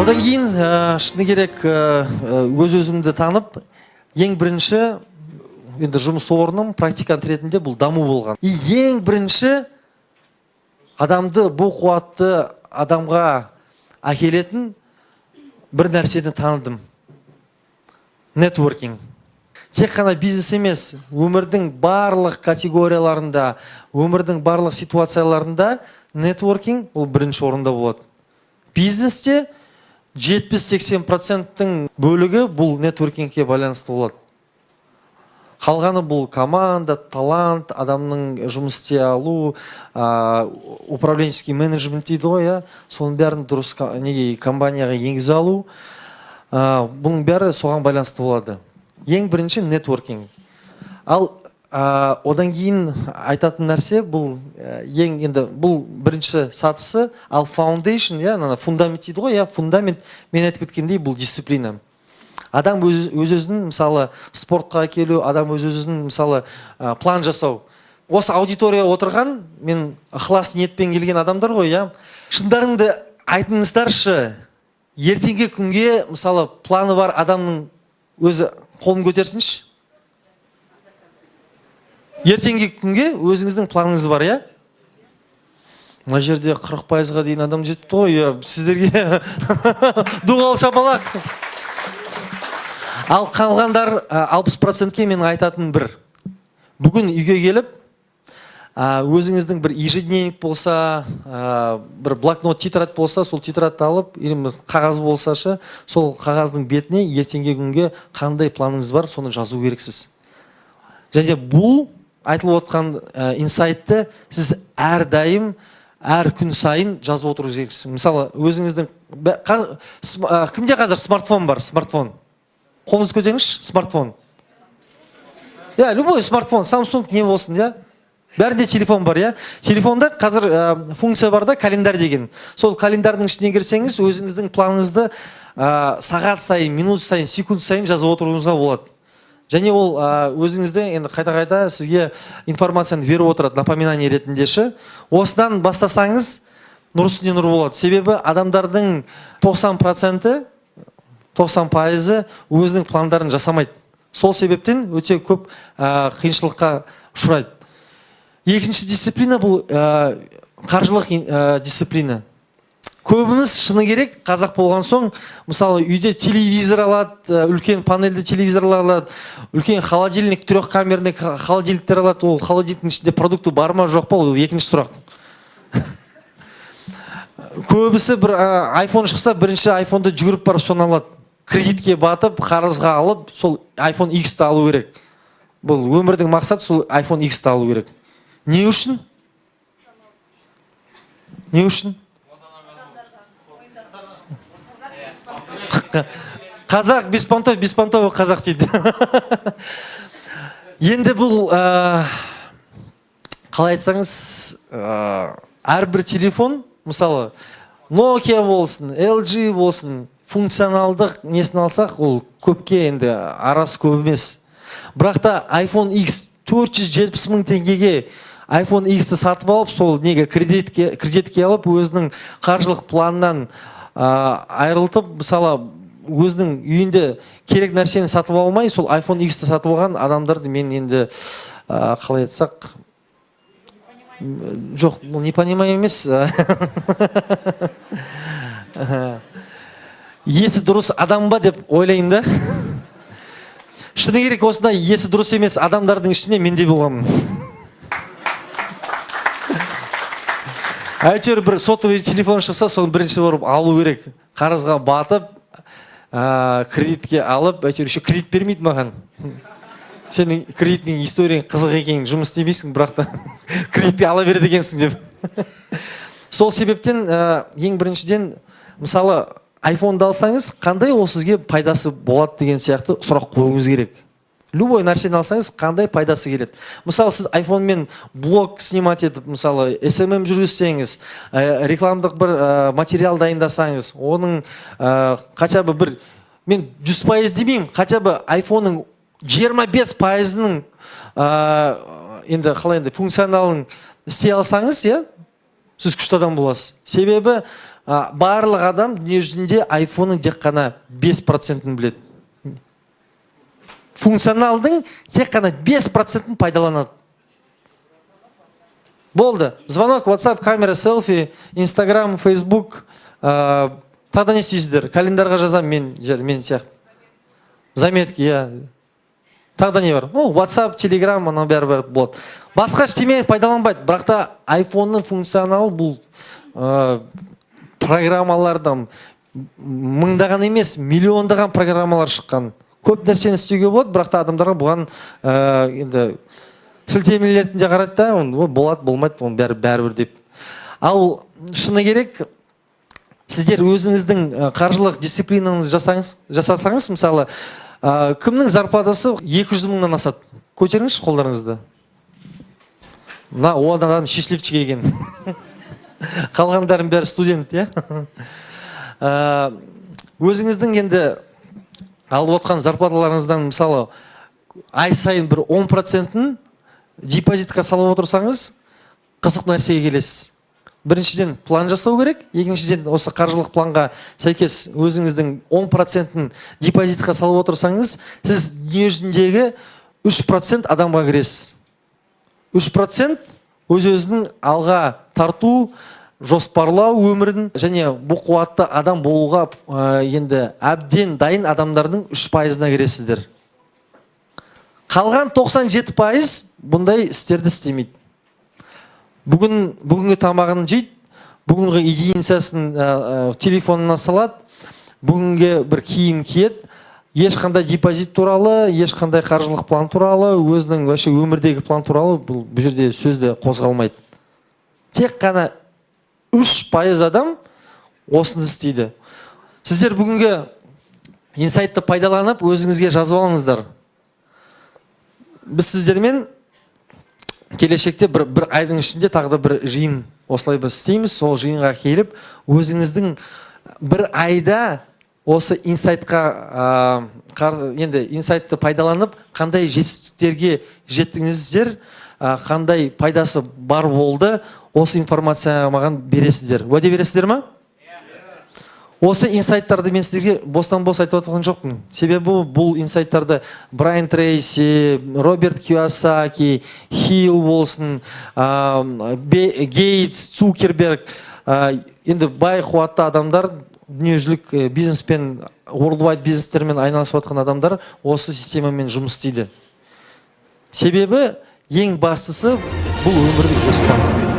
Одан кейін шыны керек өз-өзімді танып, ең бірінші енді жұмыс орным практикант ретінде бұл даму болған. Ең бірінші адамды бұл қуатты адамға әкелетін бір нәрсені таныдым. Нетворкинг. Тек қана бизнес емес, өмірдің барлық категорияларында, өмірдің барлық ситуацияларында нетворкинг бұл бірінші орында болады. Бизнесте 70-80% бөлігі бұл нетворкингке байланысты болады. Қалғаны бұл команда, талант, адамның жұмыс істей алу, управленческий менеджмент дейді ғой, соның бәрін дұрыс компанияға енгізе алу, бұның бәрі соған байланысты болады. Ең бірінші нетворкинг. Ал одан кейін айтатын нәрсе бұл бұл бірінші сатысы, ал foundation, фундамент дейді ғой, фундамент мен айтып кеткендей бұл дисциплина. Адам өз-өзінің, мысалы, спортқа келу, адам өз-өзінің, мысалы, план жасау. Осы аудитория отырған, мен ықылас ниетпен келген адамдар ғой, шындарыңды айтыңыздаршы, ертеңгі күнге, мысалы, планы бар адамның өзі қолын көтерсінші. Ертеңгі күнге өзіңіздің планыңыз бар, Мына жерде 40%-ға дейін адам жетіпті ғой, сіздерге дуғал шапалақ. Ал қалғандар 60%-ке мен айтатын бір. Бүгін үйге келіп, өзіңіздің бір ежедневник болса, бір блокнот, тетрадь болса, сол тетрадьті алып, қағаз болсашы, сол қағаздың бетіне ертеңгі күнге қандай планыңыз бар, соны жазу керексіз. Және бұл айтылып отқан инсайтты сіз әрдайым, әр күн сайын жазып отыру керексіз. Мысалы, өзіңіздің кімде қазір смартфон бар, смартфон? Қолыңыз көтеріңізші, смартфон. Любой смартфон, Samsung не болсын, бәрінде телефон бар, Телефонда қазір функция бар да, календар деген. Сол календардың ішіне кірсеңіз, өзіңіздің планыңызды сағат сайын, минут сайын, секунд сайын жазып отыруыңызға болады. Және ол өзіңізді енді қайта-қайта сізге информацияны беріп отырады, напоминание ретіндеші. Осыдан бастасаңыз, нұр үстіне нұр болады. Себебі адамдардың 90% өзінің пландарын жасамайды. Сол себептен өте көп қиыншылыққа ұшырайды. Екінші дисциплина бұл қаржылық дисциплина. Көбіміз шыны керек, қазақ болған соң, мысалы, үйде телевизор алады, үлкен панельді телевизор алады, үлкен холодильник, трехкамерный холодильниктер алады, ол холодильниктің ішінде продукты бар ма, жоқ па, ол екінші сұрақ. Көбісі бір iPhone шықса, бірінші iPhone-ды жүгіріп барып соны алады. Кредитке батып, қарызға алып, сол iPhone X-ті алу керек. Бұл өмірдің мақсаты сол iPhone X-ті алу керек. Не үшін? Не үшін? Қазақ, беспонтовый қазақ дейді. Енді бұл, қалай айтсаңыз, әрбір телефон, мысалы, Nokia болсын, LG болсын, функционалдық несін алсақ, ол көпке енді арасы көп емес. Бірақ та iPhone X 470 мың теңгеге iPhone X-ті сатып алып, сол неге кредитке алып, өзінің қаржылық планынан айырылтып, мысалы, өзінің үйінде керек нәрсені сатып алмай, сол iPhone X-ті сатып алған адамдарды мен енді қалай айтсақ, жоқ, бұл не понимай емес. Есі дұрыс адам ба деп ойлайын да. Шыны керек, осындай есі дұрыс емес адамдардың ішіне мен де болғанмын. Әйтеуір бір сотовый телефон шықса, соны бірінші барып алу керек. Қарызға батып, кредитке алып, әйтеуір еще кредит бермейді маған. Сенің кредитнің историяң қызық екен, жұмыс істемейсің, бірақ та кредитке ала береді екенсің деп. Сол себептен ең біріншіден, мысалы, iPhone-ды алсаңыз, қандай ол сізге пайдасы болады деген сияқты сұрақ қойыңыз керек. Любой нәрсені алсаңыз, қандай пайдасы келеді. Мысалы, сіз iPhone-мен блог снимать етіп, мысалы, SMM жүргізсеңіз, рекламдық бір материал дайындасаңыз, оның хотя бы бір, мен 100% демеймін, хотя бы iPhone-ның 25%-ның енді қалай енді функционалын істей алсаңыз, сіз күшті адам боласыз. Себебі барлық адам дүниежүзінде айфонның тек қана 5%-ін біледі. Функционалдың тек қана 5%-ін пайдаланады. Болды. Звонок, WhatsApp, камера, селфи, Instagram, Facebook. Тағда не істейсіздер? Календарға жазам мен сияқты. Заметки, Тағда не бар? WhatsApp, Telegram, анау бәрі болады. Басқа ештеме пайдаланбайды. Бірақ та айфонның функционалы бұл программалардан мыңдаған емес, миллиондаған программалар шыққан. Көп нәрсені істеуге болады, бірақ та адамдарға бұған енді сілтемелерді де қарайды да, болады, болмайды, оны бәрібір деп. Ал шыны керек, сіздер өзіңіздің қаржылық дисциплинаңызды жасасаңыз, мысалы, кімнің зарплатасы 200 мыңнан асады? Көтеріңізші қолдарыңызды. О адам счастливчик екен. Қалғандардың бәрі студент, өзіңіздің енді алып отқан зарплаталарыңыздан, мысалы, ай сайын бір 10%-ін депозитқа салып отырсаңыз, қызық нәрсеге келесіз. Біріншіден план жасау керек, екіншіден осы қаржылық планға сәйкес өзіңіздің 10%-ін депозитқа салып отырсаңыз, сіз дүниежүзіндегі 3% адамға кіресіз. 3% өз-өзінің алға тарту, жоспарлау өмірін және бұл қуатты адам болуға енді әбден дайын адамдардың 3%-на кіресіздер. Қалған 97% бұндай істерді істемейді. Бүгінгі тамағын жейді, бүгінгі единицасын телефонына салады, бүгінгі бір киім киеді, ешқандай депозит туралы, ешқандай қаржылық план туралы, өзінің өмірдегі план туралы бұл жерде сөзді қозғалмайды. Тек қана 3% адам осыны істейді. Сіздер бүгінгі инсайтты пайдаланып, өзіңізге жазып алыңыздар. Біз сіздермен келешекте бір айдың ішінде тағы бір жиын осылай бір істейміз. Сол жиынға келіп, өзіңіздің бір айда осы инсайтқа енді инсайтты пайдаланып, қандай жетістіктерге жеттіңіздер, қандай пайдасы бар болды, осы информация маған бересіздер. Уәде бересіздер ма? Осы инсайттарды мен сіздерге бостан-бос айтып отырған жоқпын. Себебі бұл инсайттарды Брайан Трейси, Роберт Кийосаки, Хилл болсын, Гейтс, Цукерберг, енді бай қуатты адамдар, дүниежүзілік бизнеспен, worldwide бизнестермен айналысып жатқан адамдар осы системамен жұмыс істейді. Себебі ең бастысы бұл өмірлік жоспар.